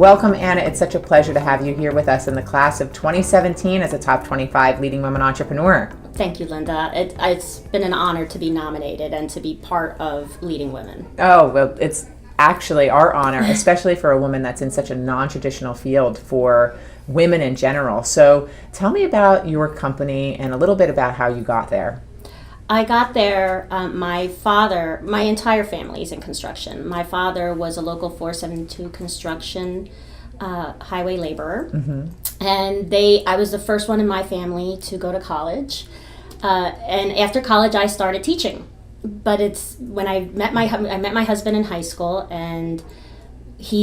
Welcome, Anna. It's such a pleasure to have you here with us in the class of 2017 as a top 25 leading women entrepreneur. Thank you, Linda. It's been an honor to be nominated and to be part of Leading Women. Oh, well, it's actually our honor, especially for a woman that's in such a non-traditional field for women in general. So tell me about your company and a little bit about how you got there. I got there, my entire family is in construction. My father was a local 472 construction highway laborer. Mm-hmm. And I was the first one in my family to go to college. And after college, I started teaching. But it's when I met my husband in high school, and he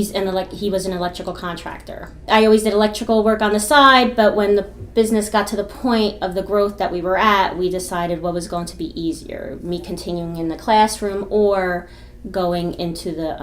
was an electrical contractor. I always did electrical work on the side, but when the business got to the point of the growth that we were at, we decided what was going to be easier, me continuing in the classroom or going into the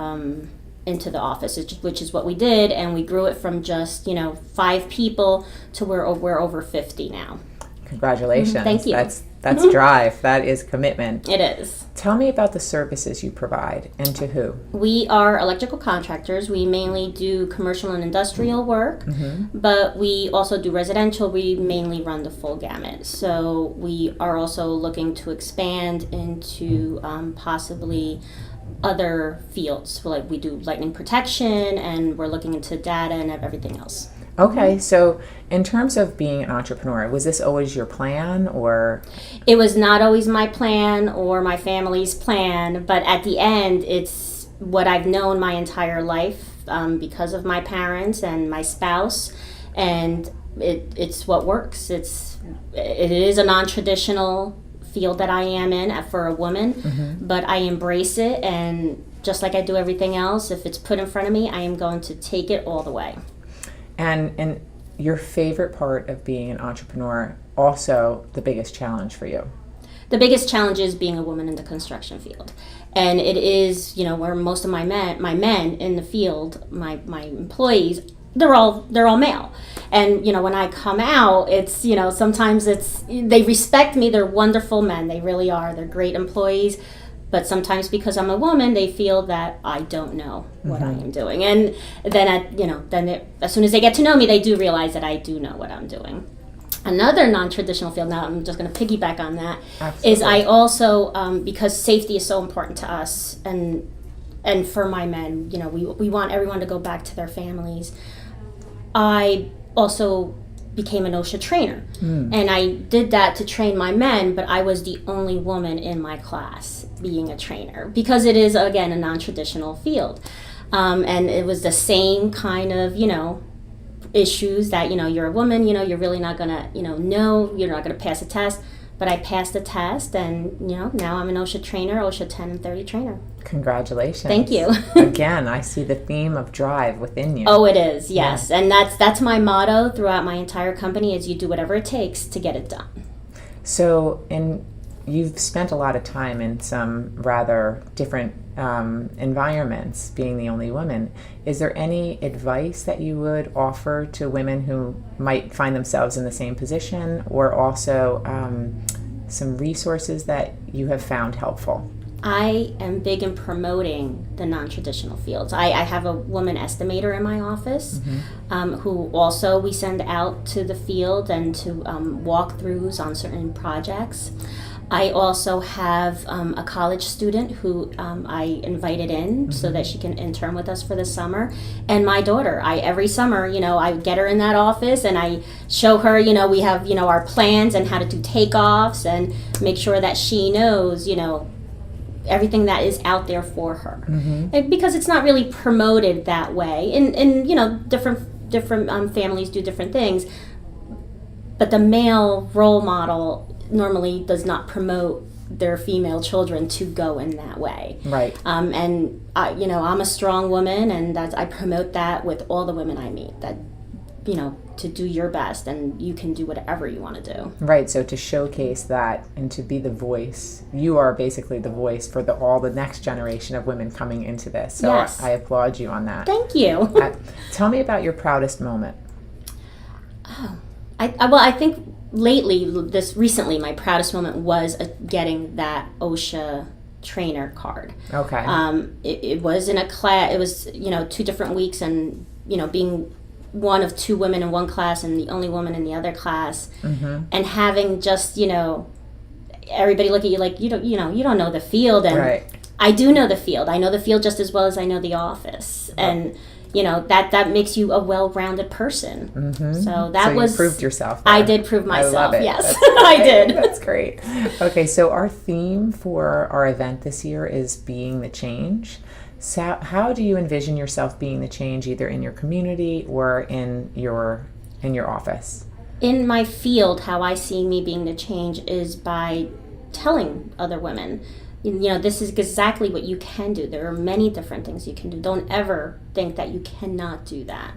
office, which is what we did, and we grew it from just 5 people to we're over 50 now. Congratulations. Thank you. That's drive. That is commitment. It is. Tell me about the services you provide and to who. We are electrical contractors. We mainly do commercial and industrial work, but we also do residential. We mainly run the full gamut. So we are also looking to expand into possibly other fields. Like we do lightning protection, and we're looking into data and everything else. Okay, so in terms of being an entrepreneur, was this always your plan, or? It was not always my plan or my family's plan, but at the end, it's what I've known my entire life because of my parents and my spouse, and it's what works. It is a non-traditional field that I am in for a woman, but I embrace it, and just like I do everything else, if it's put in front of me, I am going to take it all the way. And your favorite part of being an entrepreneur, also the biggest challenge for you? The biggest challenge is being a woman in the construction field. And it is, where most of my men in the field, my employees, they're all male. And, when I come out, it's, sometimes they respect me. They're wonderful men. They really are. They're great employees. But sometimes because I'm a woman, they feel that I don't know what I am doing. And then as soon as they get to know me, they do realize that I do know what I'm doing. Another non-traditional field, now I'm just going to piggyback on that, Absolutely. Is I also, because safety is so important to us and for my men, we want everyone to go back to their families. I also became an OSHA trainer. And I did that to train my men, but I was the only woman in my class being a trainer because it is, again, a non-traditional field. And it was the same kind of, issues that, you're a woman, you're really not going to, you're not going to pass a test. But I passed the test, and, now I'm an OSHA trainer, OSHA 10 and 30 trainer. Congratulations. Thank you. Again, I see the theme of drive within you. Oh, it is, yes. Yeah. And that's my motto throughout my entire company is you do whatever it takes to get it done. So, you've spent a lot of time in some rather different environments, being the only woman. Is there any advice that you would offer to women who might find themselves in the same position, or also some resources that you have found helpful? I am big in promoting the non-traditional fields. I have a woman estimator in my office who also we send out to the field and to walkthroughs on certain projects. I also have a college student who I invited in so that she can intern with us for the summer. And my daughter, every summer, I get her in that office and I show her, we have, our plans and how to do takeoffs and make sure that she knows, everything that is out there for her. And because it's not really promoted that way. And different families do different things. But the male role model normally does not promote their female children to go in that way. Right. And I'm a strong woman, and I promote that with all the women I meet. That to do your best, and you can do whatever you want to do. Right. So to showcase that and to be the voice, you are basically the voice for all the next generation of women coming into this. So yes. I applaud you on that. Thank you. Tell me about your proudest moment. Oh, I think. Recently, my proudest moment was getting that OSHA trainer card. Okay. It was in a class. It was 2 different weeks, and being one of two women in one class and the only woman in the other class, Mm-hmm. and having just everybody look at you like you don't know the field, and Right. I do know the field. I know the field just as well as I know the office, and that makes you a well-rounded person. Mm-hmm. So that you proved yourself there. I did prove myself. I love it. Yes, That's I great. did. That's great. Okay, so our theme for our event this year is being the change. So how do you envision yourself being the change, either in your community or in your office? In my field, how I see me being the change is by telling other women, this is exactly what you can do. There are many different things you can do. Don't ever think that you cannot do that.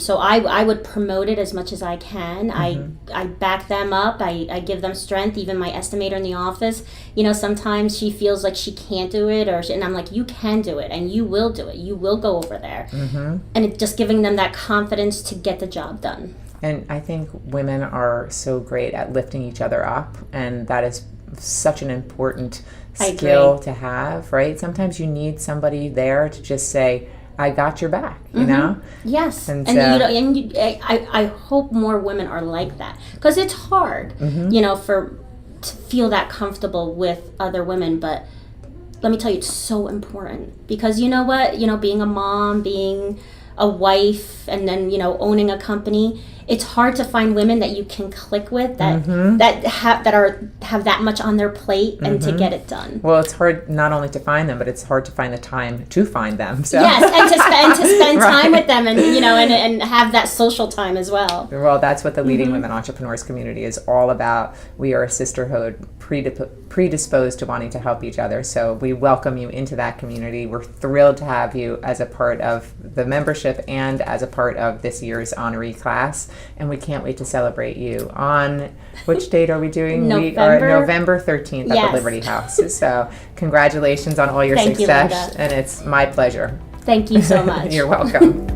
So I would promote it as much as I can. Mm-hmm. I back them up. I give them strength. Even my estimator in the office, sometimes she feels like she can't do it, and I'm like, you can do it, and you will do it. You will go over there. Mm-hmm. And it just giving them that confidence to get the job done. And I think women are so great at lifting each other up, and that is such an important skill to have, right? Sometimes you need somebody there to just say, I got your back, you know? Yes. And I hope more women are like that, because it's hard, to feel that comfortable with other women. But let me tell you, it's so important, because you know what? Being a mom, being a wife, and then, owning a company, it's hard to find women that you can click with that have that much on their plate and to get it done. Well, it's hard not only to find them, but it's hard to find the time to find them. So. Yes, and to spend Right. time with them, and and have that social time as well. Well, that's what the Leading Women Entrepreneurs community is all about. We are a sisterhood predisposed to wanting to help each other. So we welcome you into that community. We're thrilled to have you as a part of the membership and as a part of this year's honoree class. And we can't wait to celebrate you on, which date are we doing? We are November 13th at the Liberty House. So congratulations on all your Thank you, success. Linda. And it's my pleasure. Thank you so much. You're welcome.